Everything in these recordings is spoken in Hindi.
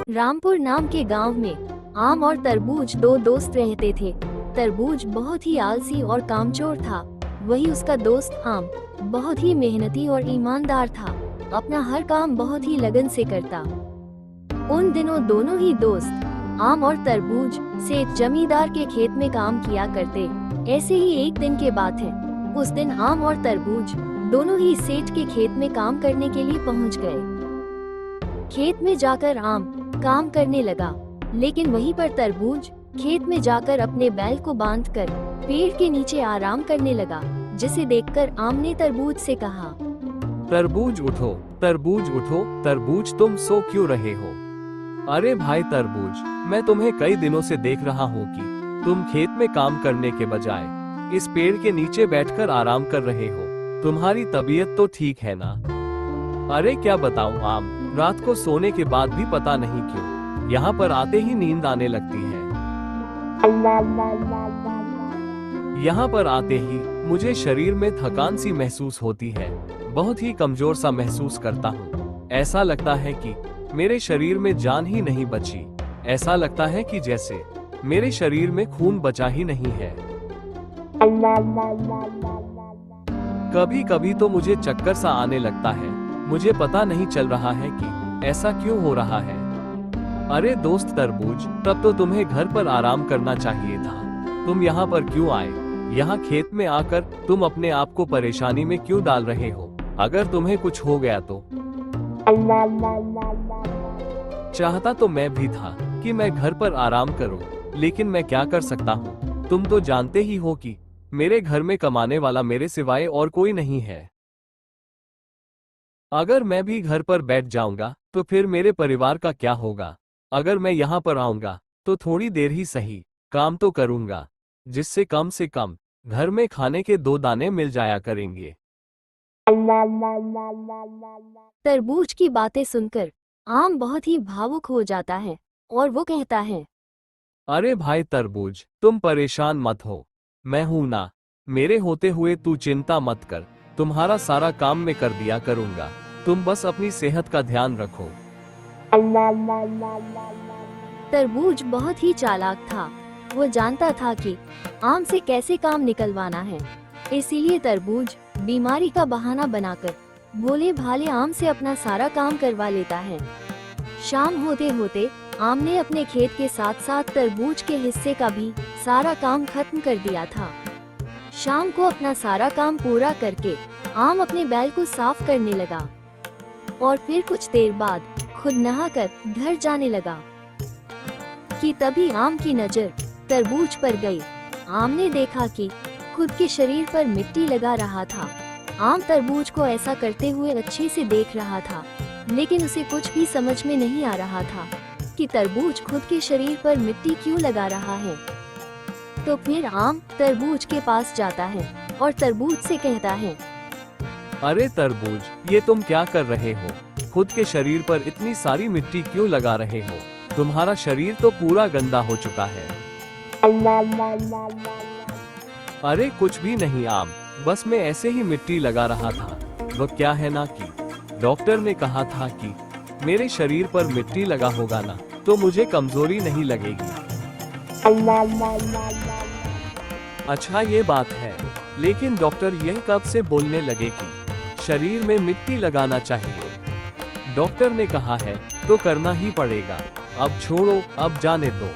रामपुर नाम के गांव में आम और तरबूज दो दोस्त रहते थे। तरबूज बहुत ही आलसी और कामचोर था। वही उसका दोस्त आम बहुत ही मेहनती और ईमानदार था। अपना हर काम बहुत ही लगन से करता। उन दिनों दोनों ही दोस्त आम और तरबूज सेठ जमींदार के खेत में काम किया करते। ऐसे ही एक दिन के बात है। उस दिन आम और तरबूज दोनों ही सेठ के खेत में काम करने के लिए पहुंच गए। खेत में जाकर आम काम करने लगा, लेकिन वहीं पर तरबूज खेत में जाकर अपने बैल को बांधकर पेड़ के नीचे आराम करने लगा, जिसे देखकर आम ने तरबूज से कहा, तरबूज उठो, तरबूज उठो, तरबूज तुम सो क्यों रहे हो? अरे भाई तरबूज, मैं तुम्हें कई दिनों से देख रहा हूँ कि तुम खेत में काम करने के बजाय इस पेड़ के नीचे बैठकर आराम कर रहे हो। तुम्हारी तबीयत तो ठीक है ना? अरे क्या बताऊं आम, रात को सोने के बाद भी पता नहीं क्यों यहाँ पर आते ही नींद आने लगती है। यहाँ पर आते ही मुझे शरीर में थकान सी महसूस होती है। बहुत ही कमजोर सा महसूस करता हूँ। ऐसा लगता है कि मेरे शरीर में जान ही नहीं बची। ऐसा लगता है कि जैसे मेरे शरीर में खून बचा ही नहीं है। कभी कभी तो मुझे चक्कर सा आने लगता है। मुझे पता नहीं चल रहा है कि ऐसा क्यों हो रहा है। अरे दोस्त तरबूज, तब तो तुम्हें घर पर आराम करना चाहिए था। तुम यहाँ पर क्यों आए? यहाँ खेत में आकर तुम अपने आप को परेशानी में क्यों डाल रहे हो? अगर तुम्हें कुछ हो गया तो? चाहता तो मैं भी था कि मैं घर पर आराम करूं, लेकिन मैं क्या कर सकता हूं? तुम तो जानते ही हो कि मेरे घर में कमाने वाला मेरे सिवाय और कोई नहीं है। अगर मैं भी घर पर बैठ जाऊंगा तो फिर मेरे परिवार का क्या होगा? अगर मैं यहाँ पर आऊंगा तो थोड़ी देर ही सही काम तो करूंगा, जिससे कम से कम घर में खाने के 2 दाने मिल जाया करेंगे। तरबूज की बातें सुनकर आम बहुत ही भावुक हो जाता है और वो कहता है, अरे भाई तरबूज, तुम परेशान मत हो, मैं हूं ना। मेरे होते हुए तू चिंता मत कर, तुम्हारा सारा काम मैं कर दिया करूंगा। तुम बस अपनी सेहत का ध्यान रखो। तरबूज बहुत ही चालाक था। वो जानता था कि आम से कैसे काम निकलवाना है। इसीलिए तरबूज बीमारी का बहाना बनाकर भोले भाले आम से अपना सारा काम करवा लेता है। शाम होते होते आम ने अपने खेत के साथ साथ तरबूज के हिस्से का भी सारा काम खत्म कर दिया था। शाम को अपना सारा काम पूरा करके आम अपने बैल को साफ करने लगा और फिर कुछ देर बाद खुद नहाकर घर जाने लगा कि तभी आम की नजर तरबूज पर गई। आम ने देखा कि खुद के शरीर पर मिट्टी लगा रहा था। आम तरबूज को ऐसा करते हुए अच्छे से देख रहा था, लेकिन उसे कुछ भी समझ में नहीं आ रहा था कि तरबूज खुद के शरीर पर मिट्टी क्यों लगा रहा है। तो फिर आम तरबूज के पास जाता है और तरबूज से कहता है, अरे तरबूज, ये तुम क्या कर रहे हो? खुद के शरीर पर इतनी सारी मिट्टी क्यों लगा रहे हो? तुम्हारा शरीर तो पूरा गंदा हो चुका है। अरे कुछ भी नहीं आम, बस मैं ऐसे ही मिट्टी लगा रहा था। वो क्या है ना कि डॉक्टर ने कहा था कि मेरे शरीर पर मिट्टी लगा होगा ना तो मुझे कमजोरी नहीं लगेगी। अच्छा ये बात है, लेकिन डॉक्टर यह कब से बोलने लगे कि शरीर में मिट्टी लगाना चाहिए? डॉक्टर ने कहा है तो करना ही पड़ेगा। अब छोड़ो, अब जाने दो।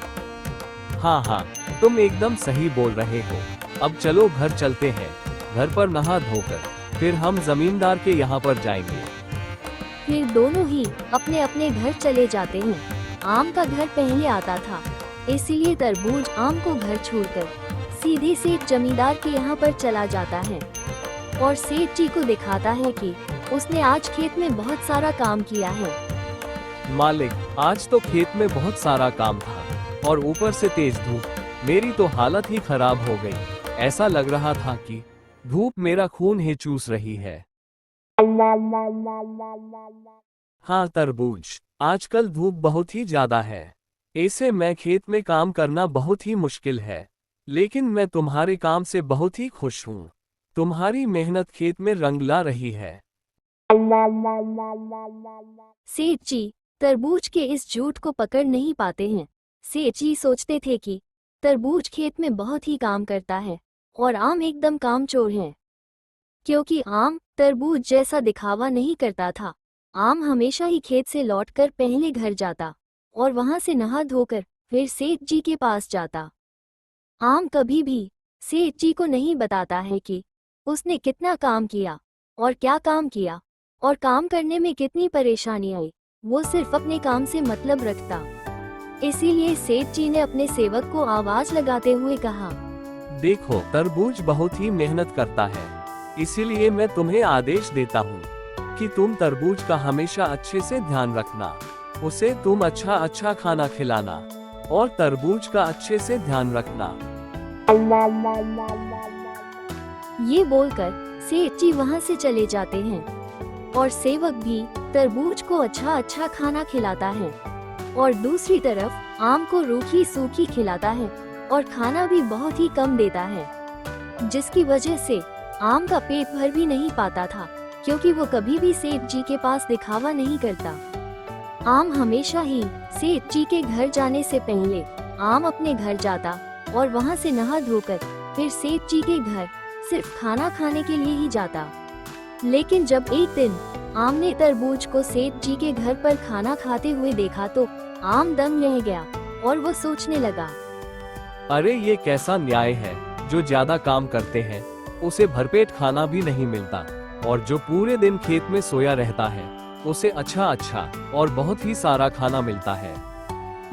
हाँ, तुम एकदम सही बोल रहे हो। अब चलो घर चलते हैं। घर पर नहा धोकर फिर हम जमींदार के यहाँ पर जाएंगे। फिर दोनों ही अपने अपने घर चले जाते हैं। आम का घर पहले आता था, इसीलिए तरबूज आम को घर छोड़कर सीधे सेठ जमींदार के यहाँ पर चला जाता है और सेठ जी को दिखाता है कि उसने आज खेत में बहुत सारा काम किया है। मालिक, आज तो खेत में बहुत सारा काम था और ऊपर से तेज धूप। मेरी तो हालत ही खराब हो गई। ऐसा लग रहा था कि धूप मेरा खून ही चूस रही है। हाँ तरबूज, आजकल धूप बहुत ही ज्यादा है। ऐसे में खेत में काम करना बहुत ही मुश्किल है, लेकिन मैं तुम्हारे काम से बहुत ही खुश हूँ। तुम्हारी मेहनत खेत में रंग ला रही है। सेठ जी तरबूज के इस झूठ को पकड़ नहीं पाते हैं। सेठ जी सोचते थे कि तरबूज खेत में बहुत ही काम करता है और आम एकदम कामचोर है, क्योंकि आम तरबूज जैसा दिखावा नहीं करता था। आम हमेशा ही खेत से लौटकर पहले घर जाता और वहां से नहा धोकर फिर सेठ जी के पास जाता। आम कभी भी सेठ जी को नहीं बताता है कि उसने कितना काम किया और क्या काम किया और काम करने में कितनी परेशानी आई। वो सिर्फ अपने काम से मतलब रखता। इसीलिए सेठ जी ने अपने सेवक को आवाज लगाते हुए कहा, देखो, तरबूज बहुत ही मेहनत करता है, इसीलिए मैं तुम्हें आदेश देता हूँ कि तुम तरबूज का हमेशा अच्छे से ध्यान रखना। उसे तुम अच्छा अच्छा खाना खिलाना और तरबूज का अच्छे से ध्यान रखना। ये बोलकर सेठ जी वहां से चले जाते हैं और सेवक भी तरबूज को अच्छा अच्छा खाना खिलाता है और दूसरी तरफ आम को रूखी सूखी खिलाता है और खाना भी बहुत ही कम देता है, जिसकी वजह से आम का पेट भर भी नहीं पाता था, क्योंकि वो कभी भी सेठ जी के पास दिखावा नहीं करता। आम हमेशा ही सेठ जी के घर जाने से पहले आम अपने घर जाता और वहां से नहा धोकर फिर सेठ जी के घर सिर्फ खाना खाने के लिए ही जाता। लेकिन जब एक दिन आम ने तरबूज को सेठ जी के घर पर खाना खाते हुए देखा तो आम दंग रह गया और वो सोचने लगा, अरे ये कैसा न्याय है, जो ज्यादा काम करते हैं उसे भरपेट खाना भी नहीं मिलता और जो पूरे दिन खेत में सोया रहता है उसे अच्छा अच्छा और बहुत ही सारा खाना मिलता है।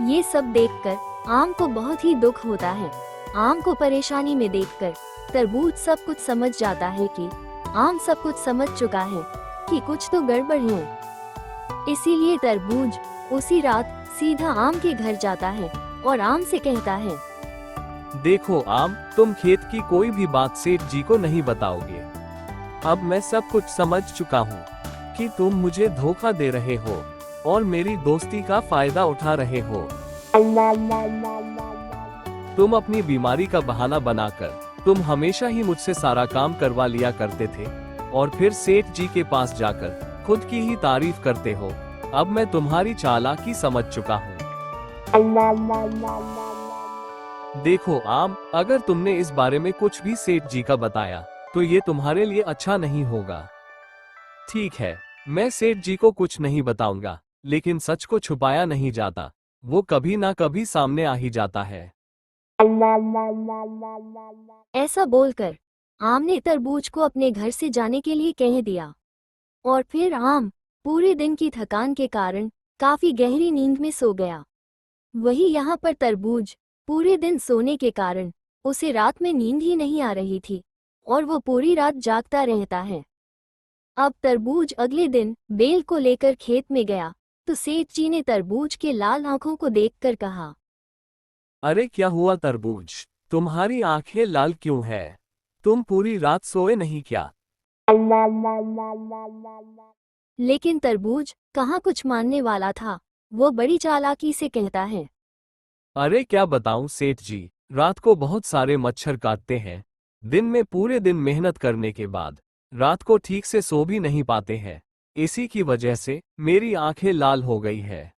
ये सब देखकर आम को बहुत ही दुख होता है। आम को परेशानी में देखकर तरबूज सब कुछ समझ जाता है कि आम सब कुछ समझ चुका है कि कुछ तो गड़बड़ है। इसीलिए तरबूज उसी रात सीधा आम के घर जाता है और आम से कहता है, देखो आम, तुम खेत की कोई भी बात सेठ जी को नहीं बताओगे। अब मैं सब कुछ समझ चुका हूँ कि तुम मुझे धोखा दे रहे हो और मेरी दोस्ती का फायदा उठा रहे हो। तुम अपनी बीमारी का बहाना बनाकर तुम हमेशा ही मुझसे सारा काम करवा लिया करते थे और फिर सेठ जी के पास जाकर खुद की ही तारीफ करते हो। अब मैं तुम्हारी चालाकी समझ चुका हूँ। देखो आम, अगर तुमने इस बारे में कुछ भी सेठ जी का बताया तो ये तुम्हारे लिए अच्छा नहीं होगा। ठीक है, मैं सेठ जी को कुछ नहीं बताऊंगा, लेकिन सच को छुपाया नहीं जाता, वो कभी ना कभी सामने आ ही जाता है। ऐसा बोलकर आम ने तरबूज को अपने घर से जाने के लिए कह दिया और फिर आम पूरे दिन की थकान के कारण काफी गहरी नींद में सो गया। वही यहाँ पर तरबूज पूरे दिन सोने के कारण उसे रात में नींद ही नहीं आ रही थी और वो पूरी रात जागता रहता है। अब तरबूज अगले दिन बेल को लेकर खेत में गया तो सेठ जी ने तरबूज के लाल आंखों को देखकर कहा, अरे क्या हुआ तरबूज, तुम्हारी आंखें लाल क्यों है? तुम पूरी रात सोए नहीं क्या? लेकिन तरबूज कहाँ कुछ मानने वाला था। वो बड़ी चालाकी से कहता है, अरे क्या बताऊं सेठ जी, रात को बहुत सारे मच्छर काटते हैं। दिन में पूरे दिन मेहनत करने के बाद रात को ठीक से सो भी नहीं पाते हैं। इसी की वजह से मेरी आंखें लाल हो गई है।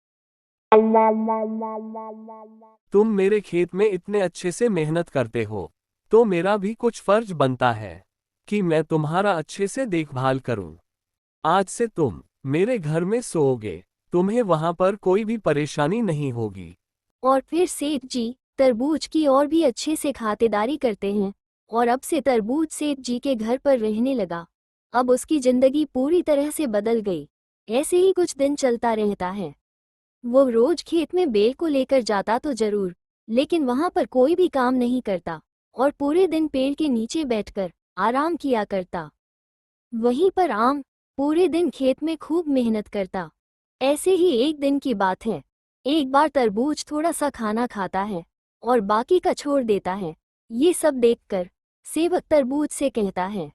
तुम मेरे खेत में इतने अच्छे से मेहनत करते हो तो मेरा भी कुछ फर्ज बनता है कि मैं तुम्हारा अच्छे से देखभाल करूं। आज से तुम मेरे घर में सोओगे, तुम्हें वहां पर कोई भी परेशानी नहीं होगी। और फिर सेठ जी तरबूज की और भी अच्छे से खातिरदारी करते हैं और अब से तरबूज सेठ जी के घर पर रहने लगा। अब उसकी जिंदगी पूरी तरह से बदल गई। ऐसे ही कुछ दिन चलता रहता है। वो रोज खेत में बेल को लेकर जाता तो जरूर, लेकिन वहां पर कोई भी काम नहीं करता और पूरे दिन पेड़ के नीचे बैठकर आराम किया करता। वहीं पर आम पूरे दिन खेत में खूब मेहनत करता। ऐसे ही एक दिन की बात है, एक बार तरबूज थोड़ा सा खाना खाता है और बाकी का छोड़ देता है। ये सब देखकर सेवक तरबूज से कहता है,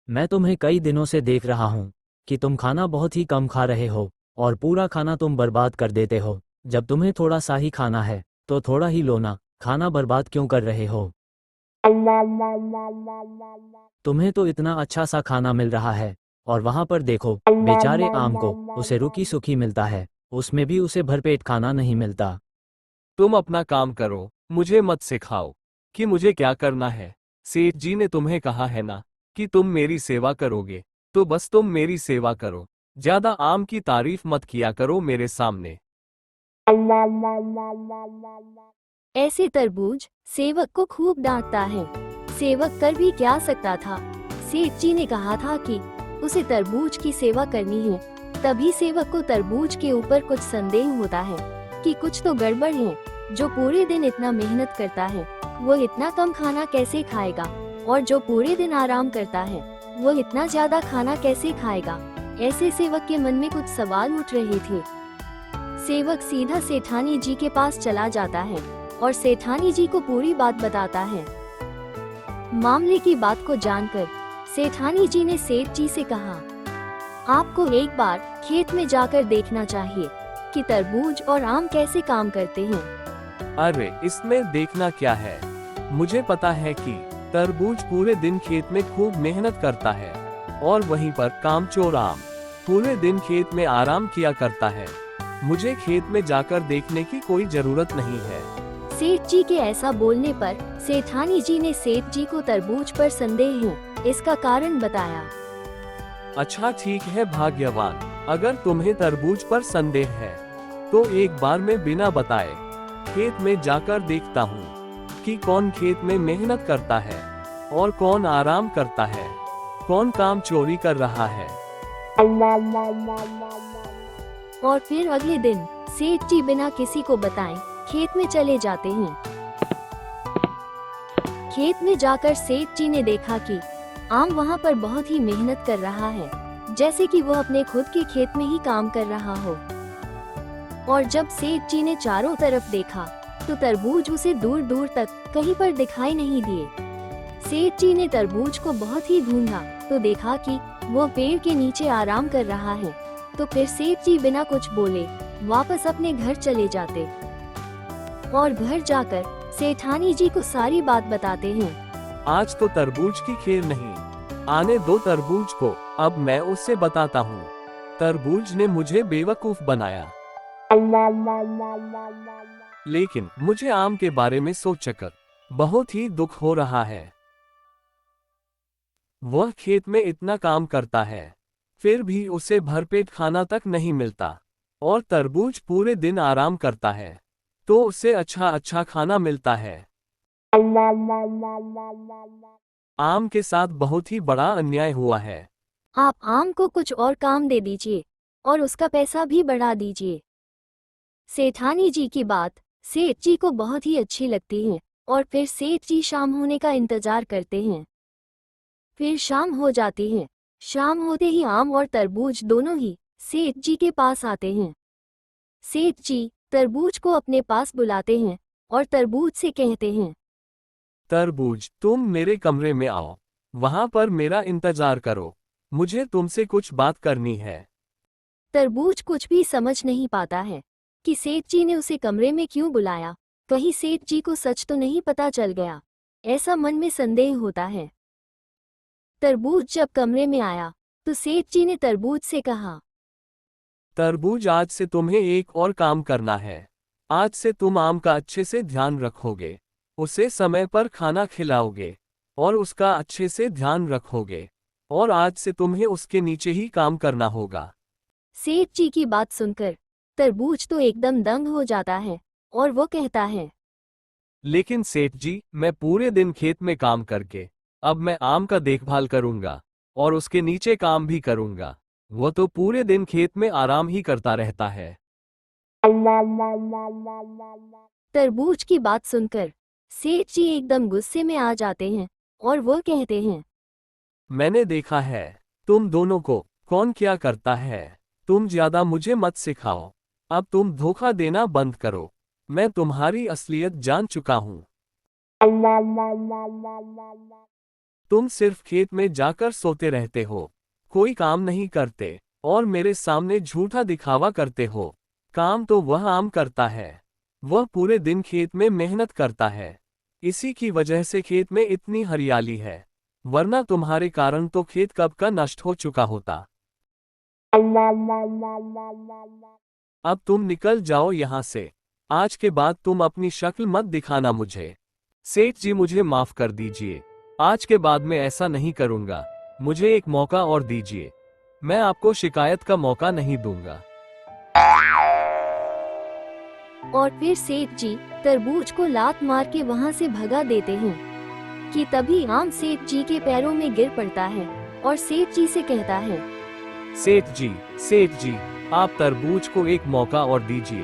मैं तुम्हें कई दिनों से देख रहा हूँ कि तुम खाना बहुत ही कम खा रहे हो और पूरा खाना तुम बर्बाद कर देते हो। जब तुम्हें थोड़ा सा ही खाना है तो थोड़ा ही लो ना, खाना बर्बाद क्यों कर रहे हो? तुम्हें तो इतना अच्छा सा खाना मिल रहा है और वहां पर देखो, बेचारे आम को उसे रूखी सूखी मिलता है। उसमें भी उसे भरपेट खाना नहीं मिलता। तुम अपना काम करो, मुझे मत सिखाओ कि मुझे क्या करना है। सेठ जी ने तुम्हें कहा है ना कि तुम मेरी सेवा करोगे, तो बस तुम मेरी सेवा करो। ज्यादा आम की तारीफ मत किया करो मेरे सामने। ऐसे तरबूज सेवक को खूब डांटता है। सेवक कर भी क्या सकता था। सेठ जी ने कहा था कि उसे तरबूज की सेवा करनी है। तभी सेवक को तरबूज के ऊपर कुछ संदेह होता है कि कुछ तो गड़बड़ है। जो पूरे दिन इतना मेहनत करता है वो इतना कम खाना कैसे खाएगा, और जो पूरे दिन आराम करता है वो इतना ज्यादा खाना कैसे खाएगा। ऐसे सेवक के मन में कुछ सवाल उठ रहे थे। सेवक सीधा सेठानी जी के पास चला जाता है और सेठानी जी को पूरी बात बताता है। मामले की बात को जानकर सेठानी जी ने सेठ जी से कहा, आपको एक बार खेत में जाकर देखना चाहिए कि तरबूज और आम कैसे काम करते हैं। अरे इसमें देखना क्या है, मुझे पता है कि तरबूज पूरे दिन खेत में खूब मेहनत करता है और वहीं पर कामचोर आम पूरे दिन खेत में आराम किया करता है। मुझे खेत में जाकर देखने की कोई जरूरत नहीं है। सेठ जी के ऐसा बोलने पर सेठानी जी ने सेठ जी को तरबूज पर संदेह है इसका कारण बताया। अच्छा ठीक है भाग्यवान, अगर तुम्हें तरबूज पर संदेह है तो एक बार मैं बिना बताए खेत में जाकर देखता हूँ कि कौन खेत में मेहनत करता है और कौन आराम करता है, कौन काम चोरी कर रहा है। और फिर अगले दिन सेठ जी बिना किसी को बताएं खेत में चले जाते हैं। खेत में जाकर सेठ जी ने देखा कि आम वहाँ पर बहुत ही मेहनत कर रहा है, जैसे कि वो अपने खुद के खेत में ही काम कर रहा हो। और जब सेठ जी ने चारों तरफ देखा तो तरबूज उसे दूर दूर तक कहीं पर दिखाई नहीं दिए। सेठ जी ने तरबूज को बहुत ही ढूंढा तो देखा कि वो पेड़ के नीचे आराम कर रहा है। तो फिर सेठ जी बिना कुछ बोले वापस अपने घर चले जाते और घर जाकर सेठानी जी को सारी बात बताते हैं। आज तो तरबूज की खेर नहीं, आने दो तरबूज को, अब मैं उससे बताता हूँ। तरबूज ने मुझे बेवकूफ बनाया। लेकिन मुझे आम के बारे में सोचकर बहुत ही दुख हो रहा है। वह खेत में इतना काम करता है, फिर भी उसे भरपेट खाना तक नहीं मिलता, और तरबूज पूरे दिन आराम करता है तो उसे अच्छा अच्छा खाना मिलता है। आम के साथ बहुत ही बड़ा अन्याय हुआ है। आप आम को कुछ और काम दे दीजिए और उसका पैसा भी बढ़ा दीजिए। सेठानी जी की बात सेठ जी को बहुत ही अच्छी लगती है और फिर सेठ जी शाम होने का इंतजार करते हैं। फिर शाम हो जाती है। शाम होते ही आम और तरबूज दोनों ही सेठ जी के पास आते हैं। सेठ जी तरबूज को अपने पास बुलाते हैं और तरबूज से कहते हैं, तरबूज तुम मेरे कमरे में आओ, वहां पर मेरा इंतजार करो, मुझे तुमसे कुछ बात करनी है। तरबूज कुछ भी समझ नहीं पाता है कि सेठ जी ने उसे कमरे में क्यों बुलाया। कहीं सेठ जी को सच तो नहीं पता चल गया, ऐसा मन में संदेह होता है। तरबूज जब कमरे में आया तो सेठ जी ने तरबूज से कहा, तरबूज आज से तुम्हें एक और काम करना है। आज से तुम आम का अच्छे से ध्यान रखोगे, उसे समय पर खाना खिलाओगे और उसका अच्छे से ध्यान रखोगे, और आज से तुम्हें उसके नीचे ही काम करना होगा। सेठ जी की बात सुनकर तरबूज तो एकदम दंग हो जाता है और वो कहता है, लेकिन सेठ जी, मैं पूरे दिन खेत में काम करके अब मैं आम का देखभाल करूंगा और उसके नीचे काम भी करूंगा। वो तो पूरे दिन खेत में आराम ही करता रहता है। तरबूज की बात सुनकर सेठ जी एकदम गुस्से में आ जाते हैं और वो कहते हैं, मैंने देखा है तुम दोनों को कौन क्या करता है। तुम ज्यादा मुझे मत सिखाओ, अब तुम धोखा देना बंद करो। मैं तुम्हारी असलियत जान चुका हूँ। तुम सिर्फ खेत में जाकर सोते रहते हो, कोई काम नहीं करते और मेरे सामने झूठा दिखावा करते हो। काम तो वह आम करता है, वह पूरे दिन खेत में मेहनत करता है, इसी की वजह से खेत में इतनी हरियाली है, वरना तुम्हारे कारण तो खेत कब का नष्ट हो चुका होता। अब तुम निकल जाओ यहाँ से। आज के बाद तुम अपनी शक्ल मत दिखाना मुझे। सेठ जी मुझे माफ कर दीजिए, आज के बाद मैं ऐसा नहीं करूँगा। मुझे एक मौका और दीजिए, मैं आपको शिकायत का मौका नहीं दूंगा। और फिर सेठ जी तरबूज को लात मार के वहाँ से भगा देते हैं कि तभी आम सेठ जी के पैरों में गिर पड़ता है और सेठ जी से कहता है, सेठ जी, आप तरबूज को एक मौका और दीजिए।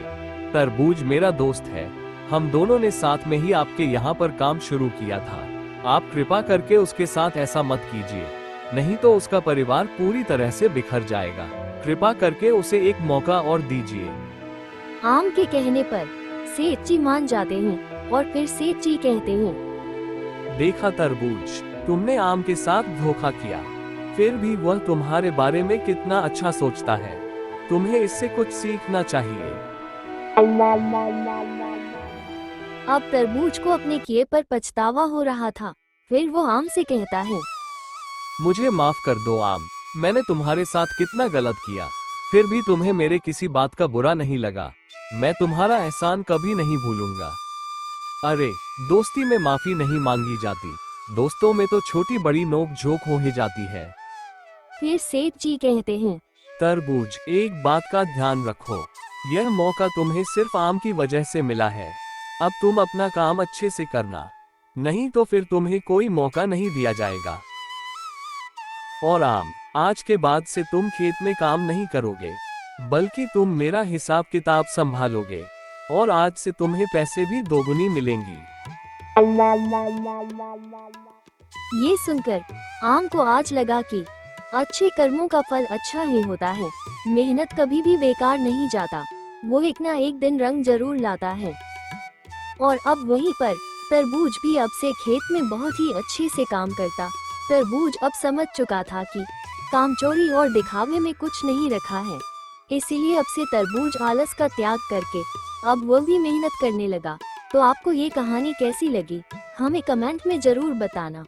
तरबूज मेरा दोस्त है, हम दोनों ने साथ में ही आपके यहाँ पर काम शुरू किया था। आप कृपा करके उसके साथ ऐसा मत कीजिए, नहीं तो उसका परिवार पूरी तरह से बिखर जाएगा। कृपा करके उसे एक मौका और दीजिए। आम के कहने पर सेठ जी मान जाते हैं और फिर सेठ जी कहते हैं, देखा तरबूज, तुमने आम के साथ धोखा किया, फिर भी वह तुम्हारे बारे में कितना अच्छा सोचता है। तुम्हें इससे कुछ सीखना चाहिए। अब तरबूज को अपने किए पर पछतावा हो रहा था। फिर वो आम से कहता है, मुझे माफ कर दो आम, मैंने तुम्हारे साथ कितना गलत किया, फिर भी तुम्हें मेरे किसी बात का बुरा नहीं लगा। मैं तुम्हारा एहसान कभी नहीं भूलूंगा। अरे, दोस्ती में माफी नहीं मांगी जाती, दोस्तों में तो छोटी बड़ी नोक झोंक हो ही जाती है। फिर सेठ जी कहते हैं, तरबूज, एक बात का ध्यान रखो, यह मौका तुम्हें सिर्फ आम की वजह से मिला है। अब तुम अपना काम अच्छे से करना, नहीं तो फिर तुम्हें कोई मौका नहीं दिया जाएगा। और आम, आज के बाद से तुम खेत में काम नहीं करोगे, बल्कि तुम मेरा हिसाब किताब संभालोगे, और आज से तुम्हें पैसे भी दोगुनी मिलेंगी। ये सुनकर आम को आज लगा कि अच्छे कर्मों का फल अच्छा ही होता है। मेहनत कभी भी बेकार नहीं जाता, वो एक ना एक दिन रंग जरूर लाता है। और अब वहीं पर तरबूज भी अब से खेत में बहुत ही अच्छे से काम करता। तरबूज अब समझ चुका था कि कामचोरी और दिखावे में कुछ नहीं रखा है, इसीलिए अब से तरबूज आलस का त्याग करके अब वो भी मेहनत करने लगा। तो आपको ये कहानी कैसी लगी, हमें कमेंट में जरूर बताना।